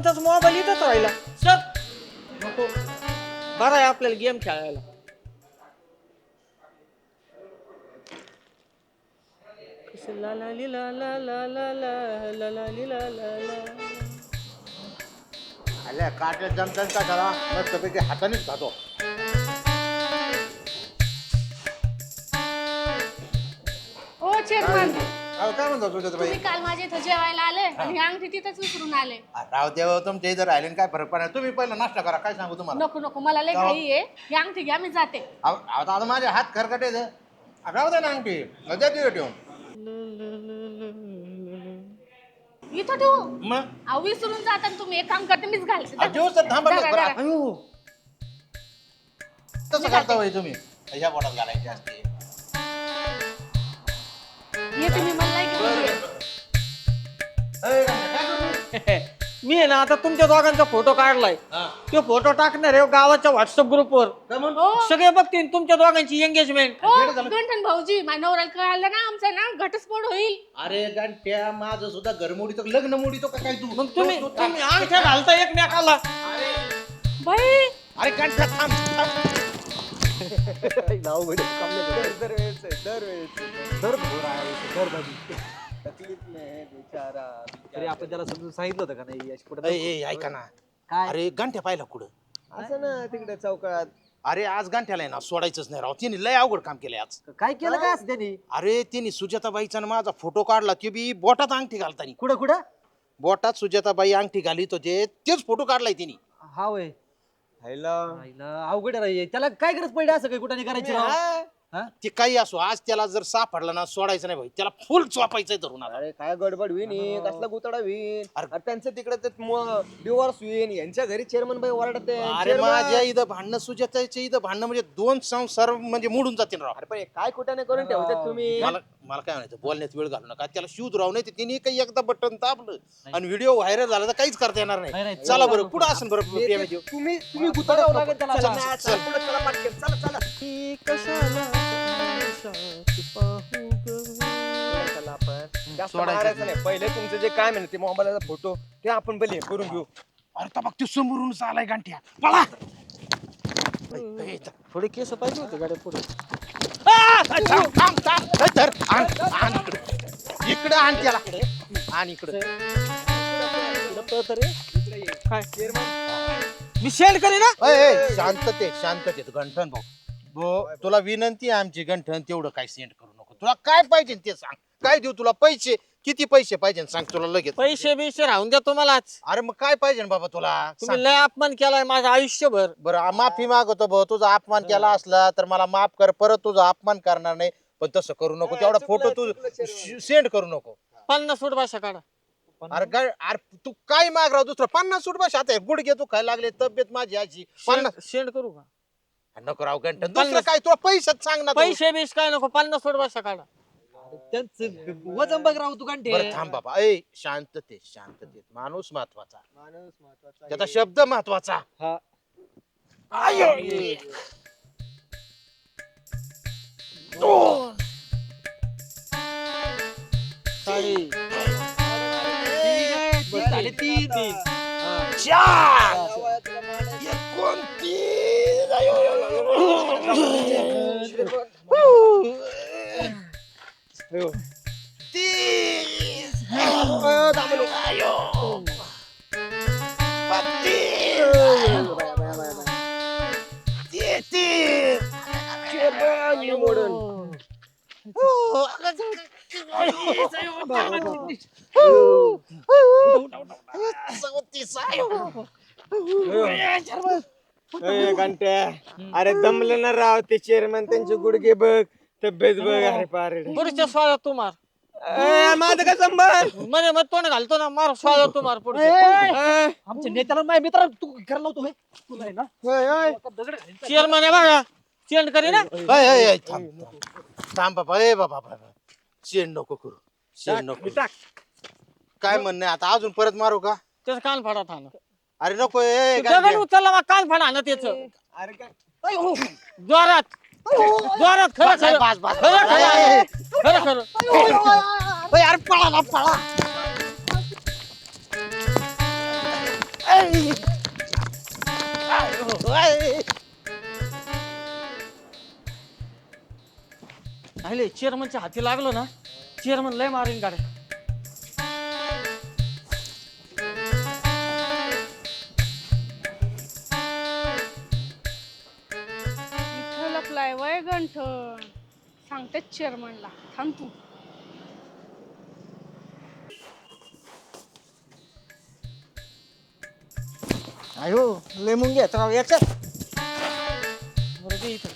सरपंचाचा mobile इथंच राहिला sir नको बरं आहे आपल्याला गेम खेळायला. ला ला ली ला ला ला ला ला ला ला ली ला ला ला. आल्या काट्या जमतात का त्याला मस्तपैकी हातानेच खातो. हो चेअरमन, काय म्हणतो तुझ्या बाई? तुम्ही काल माझ्या इथं जेवायला आले आणि ही अंगठी तिथंच विसरून आले. राव देव तुमच्या इथं राहिले काय फरक पडणार. तुम्ही पहिला नाश्ता करा. काय सांगू तुम्हाला. नको नको मला लय घाई आहे. ही अंगठी घ्या मी जाते. आता माझे हात खरकटे राहू दे ना अंगठी द्या तिथे ठेवून. इथं ठेवू मग अहो विसरून जाता तुम्ही. एक काम करते मीच घालते. दिवस तर थांबा जरा, बरं. जरा. अयो तसं करता बाई तुम्ही ह्या बोटात घालायची असते. येते मी मला नाही घेऊन. मी आहे ना आता तुमच्या दोघांचा फोटो काढलाय. तो फोटो टाकणार आहे गावाच्या व्हॉट्सअप ग्रुपवर. हो सगळे बघतील तुमच्या दोघांची एंगेजमेंट. हो गंठन भाऊजी माझ्या नवऱ्याला कळालं ना आमचा ना घटस्फोट होईल. अरे गंठ्या माझं सुद्धा घर मोडीतो लग्न मोडीतो का काय तू. मग तुम्ही अंगठ्या घालता एकमेकाला. बाई अरे गंठ्या थांब. तरी आपण त्याला समजून सांगितलं होतं का नाही याची पुढे ऐका ना. काय? अरे गंठ्या पाहिला कुठं. असं ना तिकडे चौकात अरे आज गंठ्याला आहे ना सोडायचंच नाही राव. तिने लय अवघड काम केलंय आज. काय केलं काय असं त्यांनी अरे तिने सुजाताबाईचा ना माझा फोटो काढला ते बी बोटात अंगठी घालतानी. कुठं कुठं बोटात सुजाताबाई अंगठी घालीत होते तेच फोटो काढलाय तिने. हा वय अवघड आहे त्याला काय गरज पडली असं काही कुठं नाही करायची राव? हा? ते काही असो आज त्याला जर सापडला ना सोडायचं नाही भाई. त्याला फुल चोपायचंय धरून आता. अरे काय गडबड होईन कसला गुतडा होईन. अरे अरे त्यांचं तिकडे डिवोर्स होईन. यांच्या घरी चेअरमन बाई ओरडत अरे माझ्या इथं भांडणं सुजाताच्या इथं भांडणं म्हणजे दोन संसार म्हणजे मोडून जातील राव. अरे पण हे काय कुठाने करून ठेवतात तुम्ही. मला मला काय म्हणायचं बोलण्यात वेळ घालू नका. त्याला शोध राव नाही तिने काही एकदा बटन दाबलं आणि व्हिडिओ व्हायरल झाला तर काहीच करता येणार नाही, नाही. नाही. चला बरं कुठं असेल बरं प्रेमाची. तुम्ही गुतडावं लागेल त्याला. चला, चला, चला. पुढं चला पटकन. चला चला चला आपण जास्त सोडायचं मारायचं नाही. पहिले तुमचं जे काय म्हणते मोबाईलचा फोटो ते आपण पहिले करून घेऊ. अरे तबक तू समोरून चालाय गांठ्या पळा. थोडे केस पाहिजे होते गाड्या पुढे. इकडे आण त्याला. आण इकडे. काय मी सेंड करी ना. शांततेत गंठन भाऊ तुला विनंती आहे आमची. गंठन तेवढं काय सेंड करू नको. तुला काय पाहिजे ते सांग. काय देऊ तुला पैसे. किती पैसे पाहिजे सांग तुला लगेच. पैसे बिशे राहून द्या तुम्हालाच. अरे मग काय पाहिजे बाबा तुला तुम्ही लय अपमान केलाय माझं आयुष्यभर. बरं माफी मागवतो भाऊ. तुझा अपमान केला असला तर मला माफ कर. परत तुझा अपमान करणार नाही. पण तसं करू नको. तेवढा फोटो तू सेंड करू नको. 50 फूट भाषा काढा. अरे तू काय माग राव दुसरं 50 फूट बस. आता गुडघे तू खायला लागले तब्येत माझी अशी 50 सेंड करू का. नको राव गंठन. दुसरं काय तुला पैशात सांग ना तू. पैसे बीस काय नको 50 फूट भाषा काढा. त्यांचं वजन बघ राव तू घंटे बरं थांब बाबा. ए शांततेत माणूस महत्वाचा. त्याचा शब्द महत्वाचा. हा. आयो. साडी झाले तीन चार. एकोणतीस. आयो. तीस. आयो. बत्तीस. तेहतीस. चौतीस. घंट्या अरे दमले ना राव. ते चेअरमन त्यांचे गुडघे बघ तब्येत बघ. अरे पारे पुढच्या स्वाळ्यात तू मार. माझं काय संबंध. मध्ये मग तोंड घालतो ना मार स्वाळ्यात तू मार पुढच्या. आमच्या नेत्याला माझ्या मित्र तू करायला लावतो होय? तुला आहे ना चेअरमन आहे बघा. सेंड करी ना. थांब बाबा. ए बाबा शेण नको करू. शेण नको. काय म्हणणं आता अजून परत मारू का. त्याचं कान फाडा थांब. अरे नको. दगड उचलला मग कान फाडा ना त्याच अरे काय जोरात जोरात. खरं खरं बस, बस. खरं खरं खरं. अरे पळा ना पळा. आले चेअरमनच्या हाती लागलो ना, चेअरमन लय मारीन गाड्या. इथं लपलाय वय गंठन. सांगते चेअरमनला, थांब तू. अयो लय मुंगी आहेत राव याच्यात. बरं दे इथं.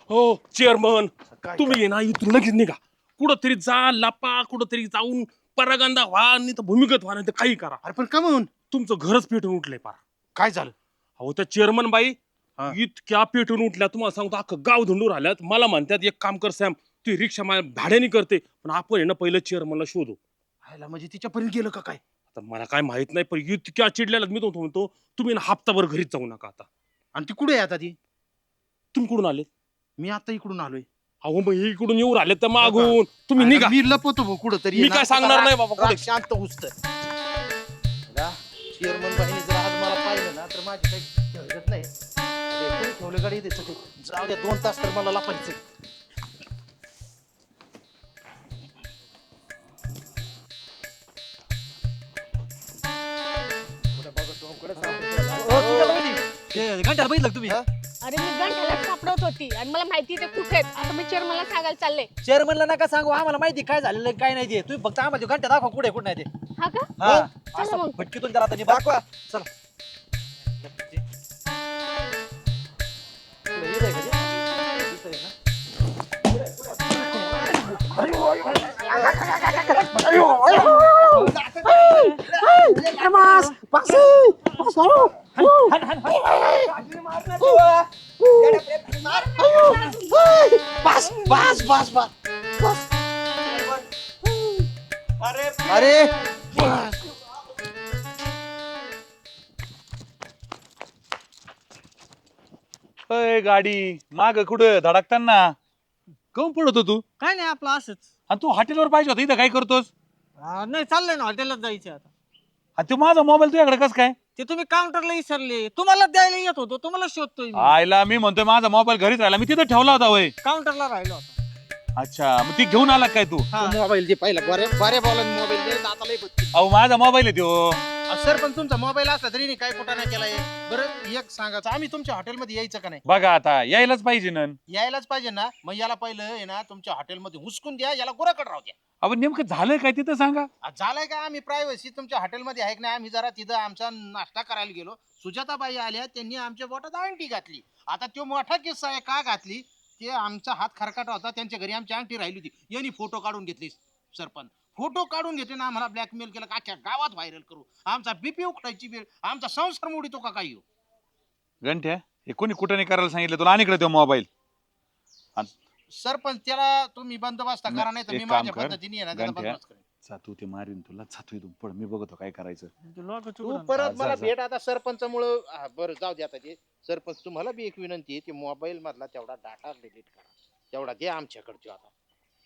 हो चेअरमन, तुम्ही ना इथून लगेच निघा. कुठंतरी जा, लापा, कुठंतरी जाऊन परागंदा व्हा, नाही तर भूमिगत व्हा, नाही तर काही करा. अरे पण का म्हणून तुमचं घरच पेटून उठलंय पार. काय झालं? अहो त्या चेअरमन बाई हा. इतक्या पेटून उठल्या, तुम्हाला सांगतो अख्खं गाव धुंडून राहिल्यात. मला म्हणतात एक काम कर सॅम, ती रिक्षा माझ्या भाड्याने करते, पण आपण आहे ना पहिलं चेअरमनला शोधू. हायला म्हणजे तिच्यापर्यंत गेलं का काय? आता मला काय माहित नाही, पण इतक्या चिडलेल्या मी तो म्हणतो तुम्ही ना हप्ताभर घरीच जाऊ नका आता. आणि ती कुठे आहे आता? ती तुम्ही कुठून आले? मी आता इकडून आलोय. अहो मग हे इकडून येऊ राहिले तर मागून तुम्ही निघा. मी लपवतो भाऊ कुठं तरी. मी काय सांगणार नाही बाबा कुठे. शांत हुसत चेअरमन बाईने जर आज मला पाहिलं ना तर माझी काही हरकत नाही. ठेवले गाडी जाऊ द्या, 2 तास तर मला लपायचं. घंट्याला बघितलं का तुम्ही? अरे मी गंठ्याला सापडत होती आणि मला माहिती ते कुठे आहेत. आता मी चेअरमनला सांगायला चालले. चेअरमनला नका सांगू, आम्हाला माहिती काय झालेलं आहे, काय नाही ते. तुम्ही फक्त आम्हाला घंटा दाखवा कुठे कुठे नाही ते. हा का? हा चला असं मग. फटकीतून त्याला आता दाखवा. चला. अरे अय गाडी माग कुठं धडकताना काऊन पडत तू? काय नाही आपलं असंच. आणि तू हॉटेलवर पाहिजे होता, इथं काय करतोस? नाही चाललंय ना हॉटेलला जायचं आता. आणि तू माझा मोबाईल तुझ्याकडे कस काय? ते तुम्ही काउंटरला विसरले. तुम्हाला द्यायला येत होतो, तुम्हाला शोधतोय मी. आयला मी म्हणतोय माझा मोबाईल घरीच राहिला, मी तिथं ठेवला होता वय. काउंटरला राहिलो होता. अच्छा मग ती घेऊन आला काय तू? हा. मोबाईल दे पहिला. बऱ्या बॉलाने मोबाईल दे. आता लय बघ. अहो माझा मोबाईल आहे तो. सर पण तुमचा मोबाईल असला तरी नाही काय कुठं नाही केलाय. बरं एक सांगायचं, आम्ही तुमच्या हॉटेलमध्ये यायचं का नाही? बघा आता यायलाच पाहिजे ना. यायलाच पाहिजे ना. मग याला पहिलं आहे ना तुमच्या हॉटेलमध्ये हुसकून द्या, याला गुराकडे राहू द्या. अहो नेमकं झालंय काय तिथं सांगा. झालंय का? आम्ही प्रायव्हसी तुमच्या हॉटेलमध्ये आहे की नाही. आम्ही जरा तिथं आमचा नाश्ता करायला गेलो. सुजाताबाई आल्या, त्यांनी आमच्या बोटात अंगठी घातली. आता तो मोठा किस्सा आहे. का घातली ते आमचा हात खरकाटा होता. त्यांच्या घरी आमची अंगठी राहिली होती. यांनी फोटो काढून घेतली. सरपंच फोटो काढून घेतले ना, आम्हाला ब्लॅकमेल केलं का अख्ख्या गावात व्हायरल करू. आमचा बीपी उखडायची वेळ, आमचा संसार मोडीतो का काही. घंट्या हे कोणी कुठं नाही करायला सांगितलं तुला? आणि इकडे तो मोबाईल. सरपंच त्याला तुम्ही बंदोबस्त करा, नाही तर मी एक काम माझ्या कर, पद्धतीने आहे ना त्याला गंठ्या. बंदोबस्त करेन. जा तू ते मारीन तुला, जातो इथून पड, मी बघतो काय करायचं. तू परत जा, मला जा. भेट आता सरपंचामुळं. बरं जाऊ दे आता ते. सरपंच तुम्हाला बी एक विनंती आहे, ते मोबाईल मधला तेवढा डाटा डिलीट करा. तेवढा दे आमच्याकडचे आता.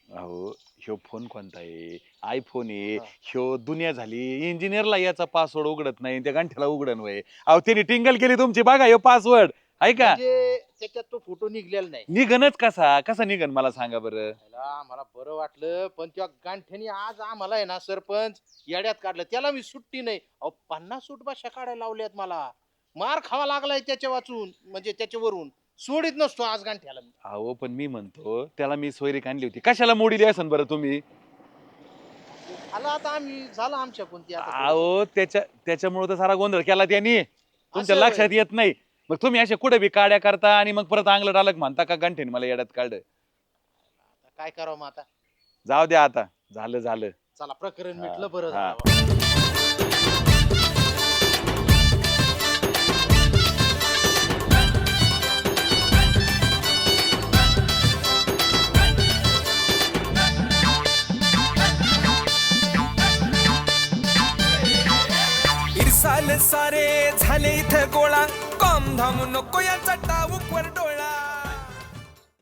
अहो ह्यो फोन कोणता आहे? आयफोन आहे. ह्यो दुनिया झाली. इंजिनियरला याचा पासवर्ड उघडत नाही, त्या घंट्याला उघडन वय. अहो त्यांनी टिंगल केली तुमची, बघा ह्यो पासवर्ड आहे का? म्हणजे त्याच्यात तो फोटो निघलेला नाही. निघनच कसा कसा निघन मला सांगा बरं. मला बरं वाटलं, पण त्या गांठ्याने आज आम्हाला आहे ना सरपंच येड्यात काढलं. त्याला मी सुट्टी नाही. अहो 50 सूट भाषा काढायला लावल्यात मला. मार खावा लागलाय त्याच्या वाचून, म्हणजे त्याच्यावरून. सोडित नसतो आज गांठ्याला. अहो पण मी म्हणतो त्याला मी सोयरीक आणली होती, कशाला मोडीली असन बरं तुम्ही? आला आता आम्ही झालं आमच्या कोणती आता. अहो त्याच्यामुळे तर सारा गोंधळ केला त्यांनी, तुमच्या असं लक्षात येत नाही. मग तुम्ही असे कुठे बी काड्या करता आणि मग परत अंगलट आलक म्हणता का गंठेन मला येड्यात काढ. आता काय करावं मग आता. जाऊ द्या आता, झालं झालं. चला प्रकरण मिटलं, बरं हा. झालं. इरसाल सारे झाले इथं गोळा, कॉम धाम नको याचा टाऊक वर डोळा.